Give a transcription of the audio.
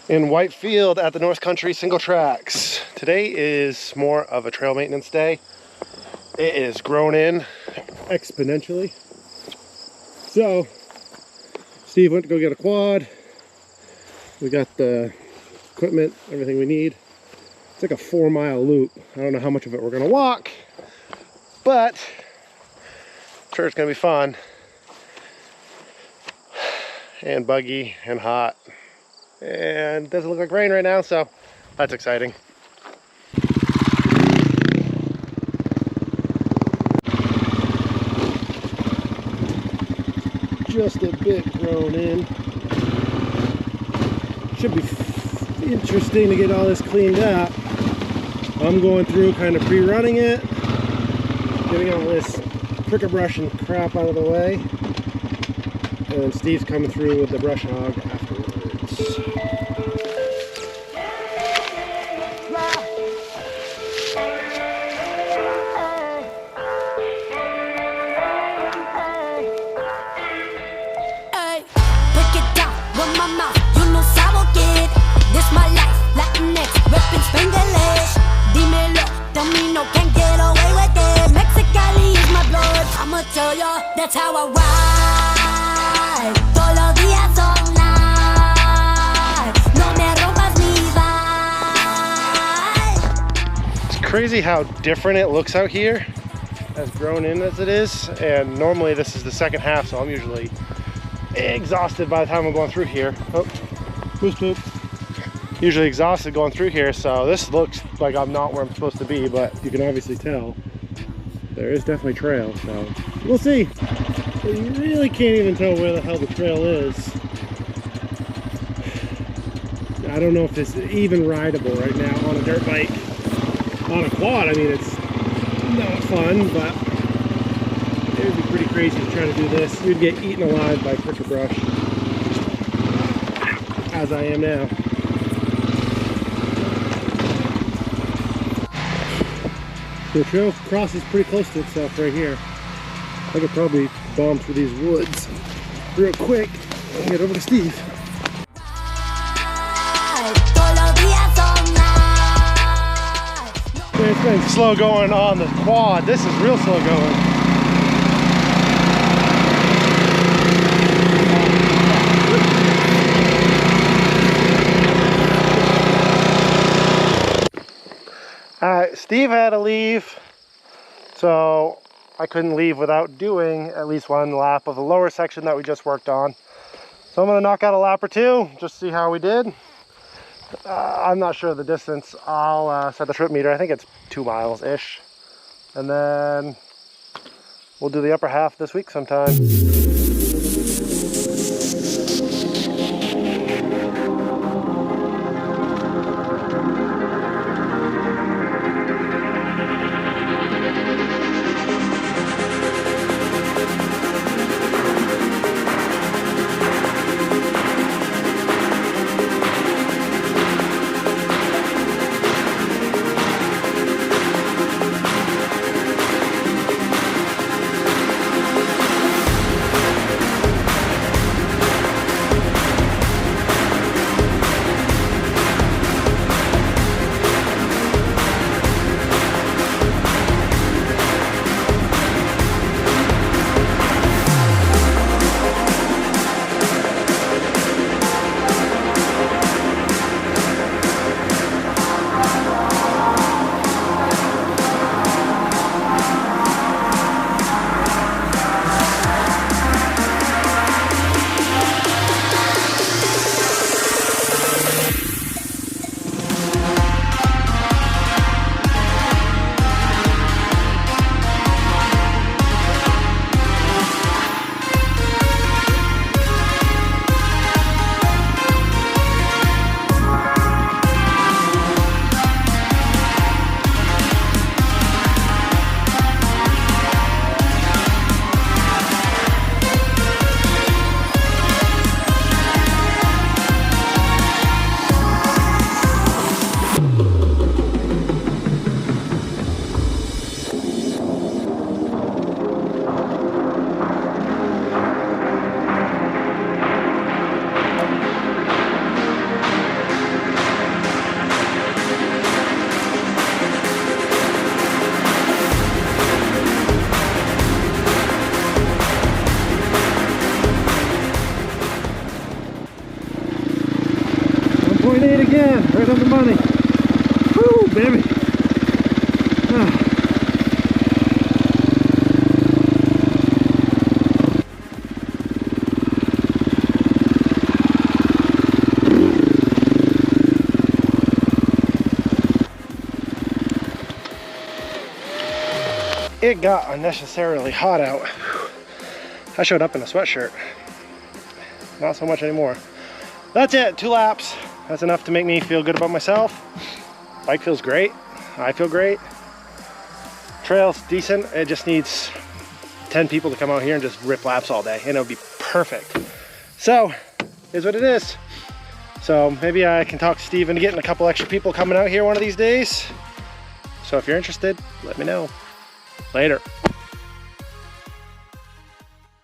in Whitefield at the North Country Single Tracks. Today is more of a trail maintenance day. It is grown in exponentially. So Steve went to go get a quad. We got the equipment, everything we need. It's like a 4-mile loop. I don't know how much of it we're gonna walk, but I'm sure it's gonna be fun and buggy and hot. And it doesn't look like rain right now, so that's exciting. Just a bit grown in. Should be interesting to get all this cleaned up. I'm going through kind of pre-running it, getting all this pricker brush and crap out of the way, and Steve's coming through with the brush hog afterwards. That's how I ride. Todos los días all night. No me rompas mi vibe. It's crazy how different it looks out here, as grown in as it is. And normally this is the second half, so I'm usually exhausted by the time I'm going through here. Oh, moose poop. Usually exhausted going through here, so this looks like I'm not where I'm supposed to be, but you can obviously tell there is definitely trail, so we'll see. But you really can't even tell where the hell the trail is. I don't know if it's even rideable right now on a dirt bike. On a quad, I mean, it's not fun, but it would be pretty crazy to try to do this. You'd get eaten alive by pricker brush, as I am now. The trail crosses pretty close to itself right here. I could probably bomb through these woods real quick and get over to Steve. It's been slow going on the quad. This is real slow going. Alright, Steve had to leave, so I couldn't leave without doing at least one lap of the lower section that we just worked on. So I'm going to knock out a lap or two, just see how we did. I'm not sure of the distance. I'll set the trip meter. I think it's 2 miles-ish. And then we'll do the upper half this week sometime. 2.8 again, right on the money. Woo, baby. Ah. It got unnecessarily hot out. I showed up in a sweatshirt. Not so much anymore. That's it, 2 laps. That's enough to make me feel good about myself. Bike feels great. I feel great. Trail's decent. It just needs 10 people to come out here and just rip laps all day, and it'll be perfect. So, here's what it is. So maybe I can talk to Steve into getting a couple extra people coming out here one of these days. So if you're interested, let me know. Later.